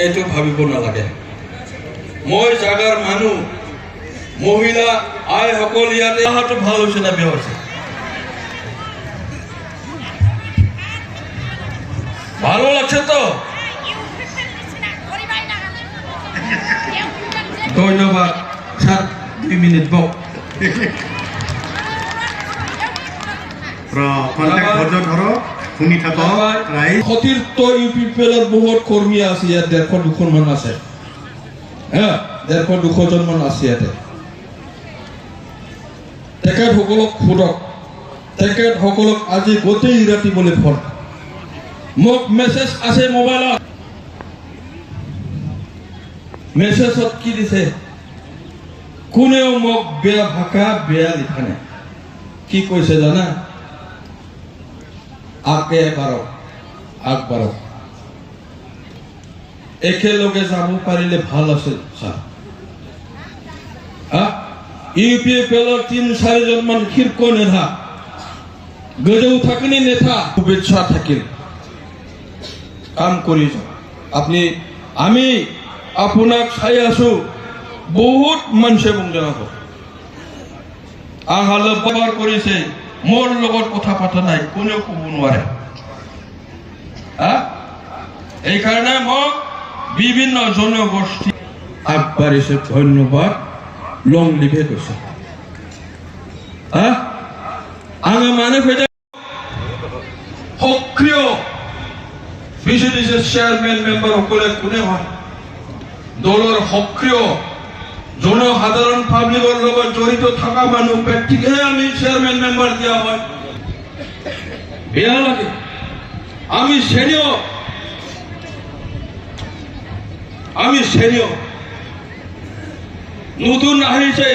এইটো ভাবিব নালাগে। মই জাগাৰ মানুহ মহিলা আইসকল ইয়াতে অহাটো ভাল হৈছে না বেয়া হৈছে? ভালো লাগছে তো? ধন্যবাদ। 2 মিনিট বক সতীৰ্থ ইউপিপিএলৰ বহুত কৰ্মী আছে ইয়াত, 150-200 মান আছে। 150-200 জন মান আছে ইয়াতে। তেখেতসকলক সোধক, তেখেতসকলক আজি গোটেই ৰাতি বোলে ফোন মোক মেছেজ আছে মোবাইলত। মেছেজত কি দিছে? কোনেও মোক বেয়া ভাষা বেয়া লিখা নাই। কি কৈছে জানা? আগবাঢ়ক একেলগে যাব পাৰিলে ভাল আছিল ছাৰ। ইউপিএফএলৰ 3-4 জন মান শীৰ্ষ নেতা, গজৌ থাকিনি নেতা শুভেচ্ছা থাকিল কাম কৰি আপুনি আমি আপোনাক চাই আছো। বহুত মানুহে মোক জনাব আহালে ব্যৱহাৰ কৰিছে, মোৰ লগত কথা পতা নাই, কোনেও ক'ব নোৱাৰে। এইকাৰণে মোক বিভিন্ন জনগোষ্ঠী আগবাঢ়িছে, ধন্যবাদ লং লিখে কৈছে। আঙা মানে সক্ৰিয় বিজেডিৰ চেয়াৰমেন মেম্বাৰ সকলে কোনে হয়? দলৰ সক্ৰিয় জনসাধাৰণ পাব্লিকৰ লগত জড়িত থকা মানুহ ব্যক্তিকহে আমি চেয়াৰমেন মেম্বাৰ দিয়া হয়। বেয়া লাগে। আমি সেনিয়ৰ নতুন আহিছে,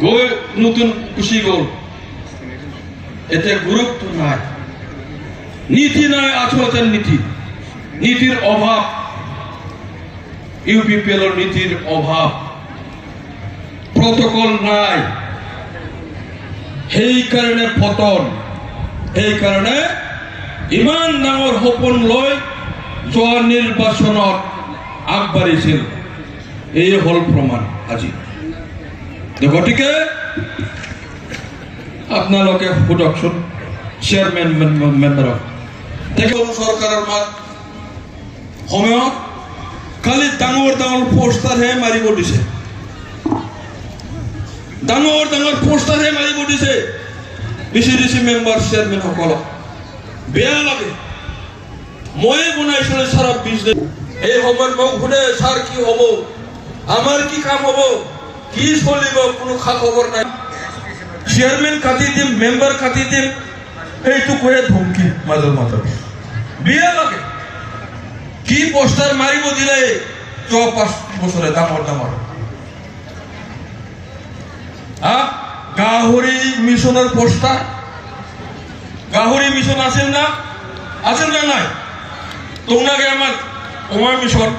গৈ নতুন গুচি গ'ল। এতিয়া গুৰুত্ব নাই, নীতি নাই। আচলতে নীতিৰ অভাৱ, ইউপিপিএলৰ নীতিৰ অভাৱ, প্ৰটকল নাই। সেইকাৰণে পতন। সেইকাৰণে ইমান ডাঙৰ সপোন লৈ যোৱা নিৰ্বাচনত আগবাঢ়িছিল, এই হল প্ৰমাণ আজি। গতিকে আপোনালোকে সোধকচোন চেয়াৰমেন মেম্বাৰক। চৰকাৰৰ সময়ত খালি ডাঙৰ ডাঙৰ পোষ্টাৰহে মাৰিব দিছে, ডাঙৰ ডাঙৰ পোষ্টাৰহে মাৰিব দিছে বিচিডিচি মেম্বাৰ চেয়াৰমেন সকলক। বেয়া লাগে। ময়ে বনাইছিলো সাৰা বিজনেস। এই সময়ত মোক সোধে, ছাৰ কি হ'ব, আমাৰ কি কাম হ'ব, কি চলিব, কোনো খা খবৰ নাই। চেয়ারম্যান কাটি দিম, মেম্বার কাটি দিম, এইটো কৈয়ে ধমকি মাজত। বেয়া লাগে। কি পোষ্টার মারিব দিলে 4-5 বছরে ডাঙর গাহৰি মিশনেৰ পোস্টাৰ। গাহৰি মিশন আছিল না নাই? তোমাকে আমাৰ মিশন